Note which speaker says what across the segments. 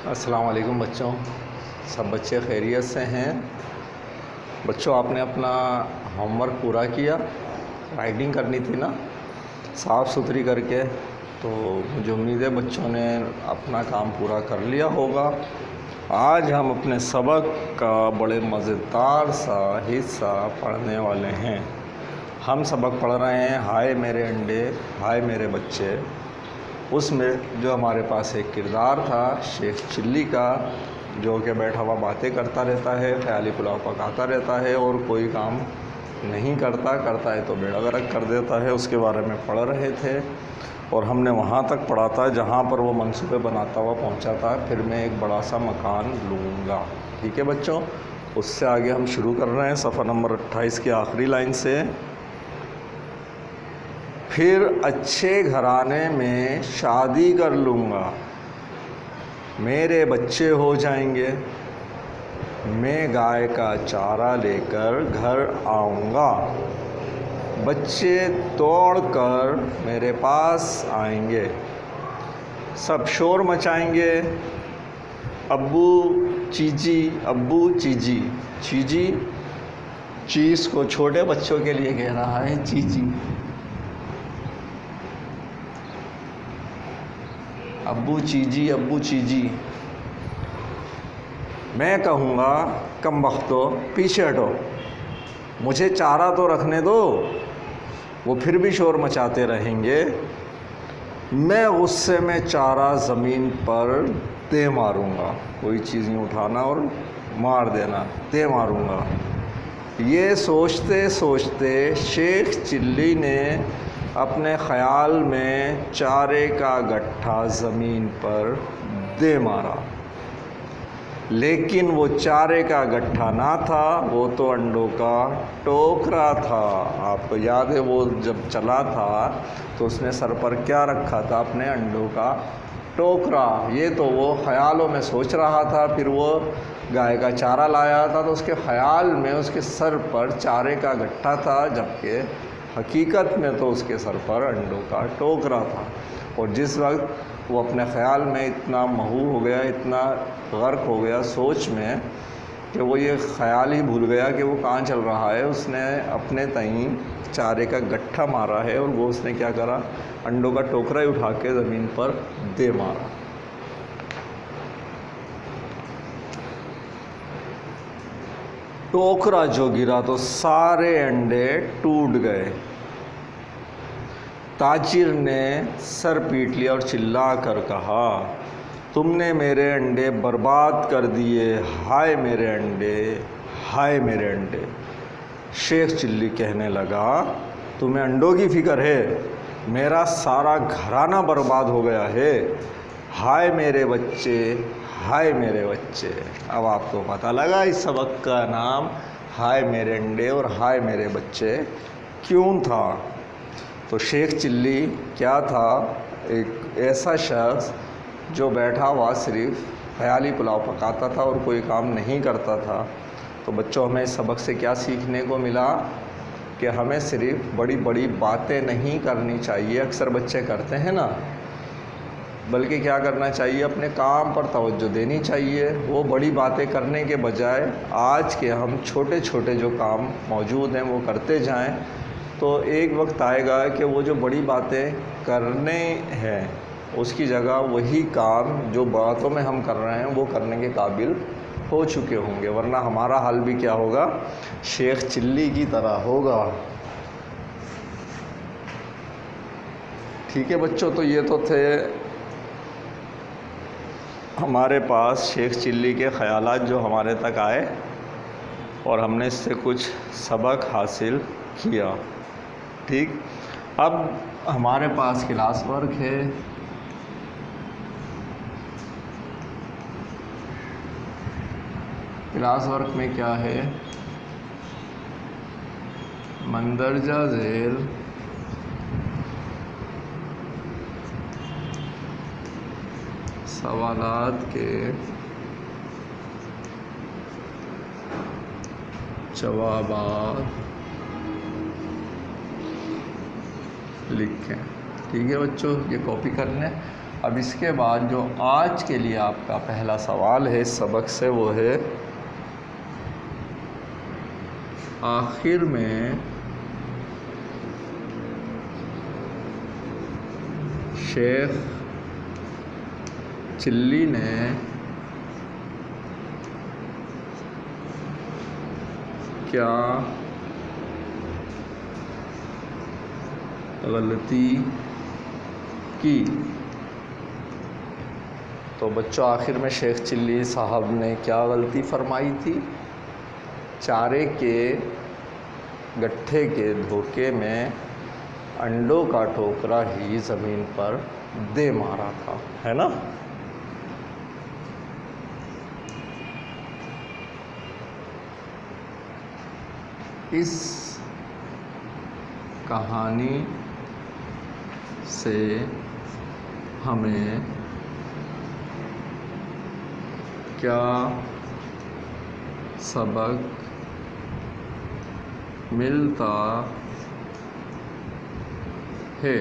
Speaker 1: السلام علیکم بچوں، سب بچے خیریت سے ہیں؟ بچوں، آپ نے اپنا ہوم ورک پورا کیا؟ رائٹنگ کرنی تھی نا صاف ستھری کر کے، تو مجھے امید ہے بچوں نے اپنا کام پورا کر لیا ہوگا۔ آج ہم اپنے سبق کا بڑے مزیدار سا حصہ پڑھنے والے ہیں۔ ہم سبق پڑھ رہے ہیں ہائے میرے انڈے ہائے میرے بچے۔ اس میں جو ہمارے پاس ایک کردار تھا شیخ چلی کا، جو کہ بیٹھا ہوا باتیں کرتا رہتا ہے، خیالی پلاؤ پکاتا رہتا ہے اور کوئی کام نہیں کرتا ہے تو بیڑا غرق کر دیتا ہے، اس کے بارے میں پڑھ رہے تھے۔ اور ہم نے وہاں تک پڑھا تھا جہاں پر وہ منصوبے بناتا ہوا پہنچا تھا، پھر میں ایک بڑا سا مکان لوں گا۔ ٹھیک ہے بچوں، اس سے آگے ہم شروع کر رہے ہیں صفحہ نمبر 28 کی آخری لائن سے۔ پھر اچھے گھرانے میں شادی کر لوں گا، میرے بچے ہو جائیں گے، میں گائے کا چارہ لے کر گھر آؤں گا، بچے دوڑ کر میرے پاس آئیں گے، سب شور مچائیں گے، ابو چیجی ابو چیجی۔ چیجی چیز کو چھوٹے بچوں کے لیے کہہ رہا ہے، چیجی۔ ابو چیجی ابو چیجی۔ میں کہوں گا کم بختو پیچھے ہٹو، مجھے چارہ تو رکھنے دو۔ وہ پھر بھی شور مچاتے رہیں گے۔ میں غصے میں چارہ زمین پر دے ماروں گا، کوئی چیز یوں اٹھانا اور مار دینا، دے ماروں گا۔ یہ سوچتے سوچتے شیخ چلی نے اپنے خیال میں چارے کا گٹھا زمین پر دے مارا، لیکن وہ چارے کا گٹھا نہ تھا، وہ تو انڈوں کا ٹوکرا تھا۔ آپ کو یاد ہے وہ جب چلا تھا تو اس نے سر پر کیا رکھا تھا؟ اپنے انڈوں کا ٹوکرا۔ یہ تو وہ خیالوں میں سوچ رہا تھا، پھر وہ گائے کا چارہ لایا تھا تو اس کے خیال میں اس کے سر پر چارے کا گٹھا تھا، جبکہ حقیقت میں تو اس کے سر پر انڈوں کا ٹوکرا تھا۔ اور جس وقت وہ اپنے خیال میں اتنا مہو ہو گیا، اتنا غرق ہو گیا سوچ میں، کہ وہ یہ خیال ہی بھول گیا کہ وہ کہاں چل رہا ہے، اس نے اپنے تئیں چارے کا گٹھا مارا ہے، اور وہ اس نے کیا کرا؟ انڈوں کا ٹوکرا ہی اٹھا کے زمین پر دے مارا۔ ٹوکرا جو گرا تو سارے انڈے ٹوٹ گئے۔ تاجر نے سر پیٹ لیا اور چلا کر کہا، تم نے میرے انڈے برباد کر دیے، ہائے میرے انڈے ہائے میرے انڈے۔ شیخ چلی کہنے لگا، تمہیں انڈوں کی فکر ہے؟ میرا سارا گھرانہ برباد ہو گیا ہے، ہائے میرے بچے ہائے میرے بچے۔ اب آپ کو پتہ لگا اس سبق کا نام ہائے میرے انڈے اور ہائے میرے بچے کیوں تھا؟ تو شیخ چلی کیا تھا؟ ایک ایسا شخص جو بیٹھا ہوا صرف خیالی پلاؤ پکاتا تھا اور کوئی کام نہیں کرتا تھا۔ تو بچوں، ہمیں اس سبق سے کیا سیکھنے کو ملا؟ کہ ہمیں صرف بڑی بڑی باتیں نہیں کرنی چاہیے، اکثر بچے کرتے ہیں نا، بلکہ کیا کرنا چاہیے؟ اپنے کام پر توجہ دینی چاہیے۔ وہ بڑی باتیں کرنے کے بجائے آج کے ہم چھوٹے چھوٹے جو کام موجود ہیں وہ کرتے جائیں، تو ایک وقت آئے گا کہ وہ جو بڑی باتیں کرنے ہیں اس کی جگہ وہی کام جو باتوں میں ہم کر رہے ہیں وہ کرنے کے قابل ہو چکے ہوں گے، ورنہ ہمارا حال بھی کیا ہوگا؟ شیخ چلی کی طرح ہوگا۔ ٹھیک ہے بچوں، تو یہ تو تھے ہمارے پاس شیخ چلی کے خیالات جو ہمارے تک آئے، اور ہم نے اس سے کچھ سبق حاصل کیا۔ ٹھیک، اب ہمارے پاس کلاس ورک ہے۔ کلاس ورک میں کیا ہے؟ مندرجہ ذیل سوالات کے جوابات لکھیں۔ ٹھیک ہے بچوں، یہ کاپی کر لیں۔ اب اس کے بعد جو آج کے لیے آپ کا پہلا سوال ہے اس سبق سے وہ ہے آخر میں شیخ چلی نے کیا غلطی کی؟ تو بچوں آخر میں شیخ چلی صاحب نے کیا غلطی فرمائی تھی؟ چارے کے گٹھے کے دھوکے میں انڈوں کا ٹوکرا ہی زمین پر دے مارا تھا، ہے نا؟ اس کہانی سے ہمیں کیا سبق ملتا ہے؟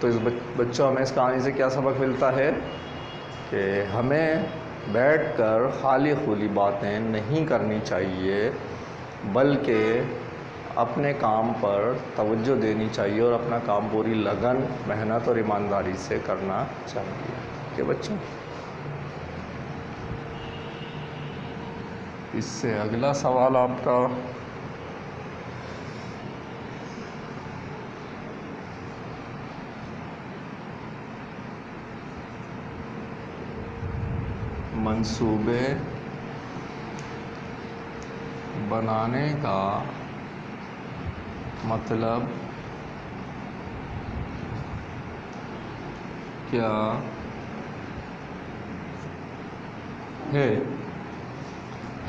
Speaker 1: تو بچوں ہمیں اس کہانی سے کیا سبق ملتا ہے کہ ہمیں بیٹھ کر خالی خولی باتیں نہیں کرنی چاہیے، بلکہ اپنے کام پر توجہ دینی چاہیے اور اپنا کام پوری لگن، محنت اور ایمانداری سے کرنا چاہیے کہ بچوں اس سے اگلا سوال آپ کا منصوبے بنانے کا مطلب کیا ہے؟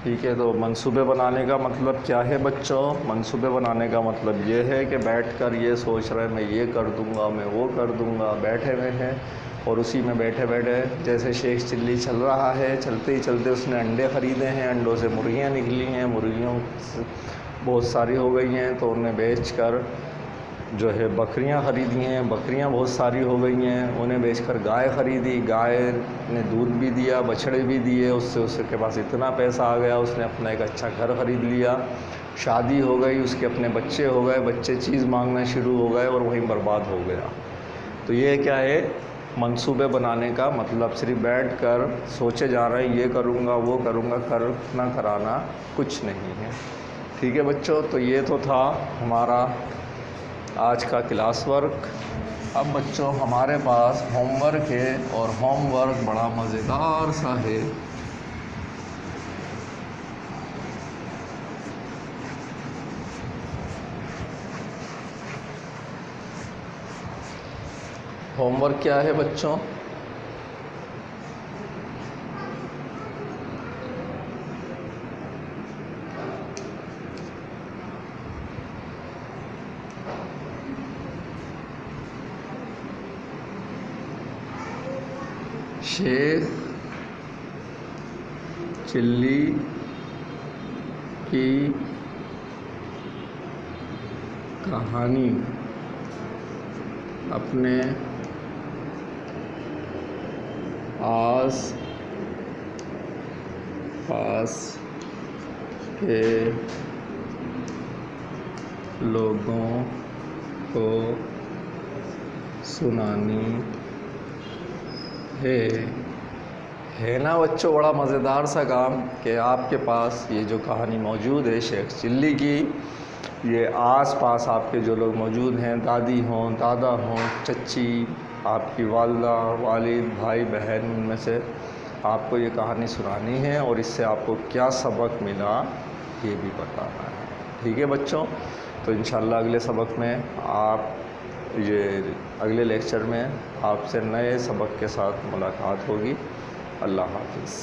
Speaker 1: ٹھیک ہے، تو منصوبے بنانے کا مطلب کیا ہے بچوں؟ منصوبے بنانے کا مطلب یہ ہے کہ بیٹھ کر یہ سوچ رہے میں یہ کر دوں گا، میں وہ کر دوں گا، بیٹھے ہوئے ہیں اور اسی میں بیٹھے بیٹھے جیسے شیخ چلی چل رہا ہے، چلتے ہی چلتے اس نے انڈے خریدے ہیں، انڈوں سے مرغیاں نکلی ہیں، مرغیوں بہت ساری ہو گئی ہیں تو انہیں بیچ کر جو ہے بکریاں خریدی ہیں، بکریاں بہت ساری ہو گئی ہیں، انہیں بیچ کر گائے خریدی، گائے نے دودھ بھی دیا، بچھڑے بھی دیے، اس کے پاس اتنا پیسہ آ گیا، اس نے اپنا ایک اچھا گھر خرید لیا، شادی ہو گئی، اس کے اپنے بچے ہو گئے، بچے چیز مانگنا شروع ہو گئے اور وہیں برباد ہو گیا۔ تو یہ کیا ہے؟ منصوبے بنانے کا مطلب صرف بیٹھ کر سوچے جا رہے ہیں یہ کروں گا وہ کروں گا، کرنا کرانا کچھ نہیں ہے۔ ٹھیک ہے بچوں، تو یہ تو تھا ہمارا آج کا کلاس ورک۔ اب بچوں ہمارے پاس ہوم ورک ہے اور ہوم ورک بڑا مزیدار سا ہے۔ ہوم ورک کیا ہے بچوں؟ شیخ چلی کی کہانی اپنے آس پاس کے لوگوں کو سنانی ہے نا بچوں؟ بڑا مزیدار سا کام کہ آپ کے پاس یہ جو کہانی موجود ہے شیخ چلی کی، یہ آس پاس آپ کے جو لوگ موجود ہیں، دادی ہوں، دادا ہوں، چچی، آپ کی والدہ، والد، بھائی بہن، ان میں سے آپ کو یہ کہانی سنانی ہے اور اس سے آپ کو کیا سبق ملا یہ بھی بتانا ہے۔ ٹھیک ہے بچوں، تو انشاءاللہ اگلے سبق میں اگلے لیکچر میں آپ سے نئے سبق کے ساتھ ملاقات ہوگی۔ اللہ حافظ۔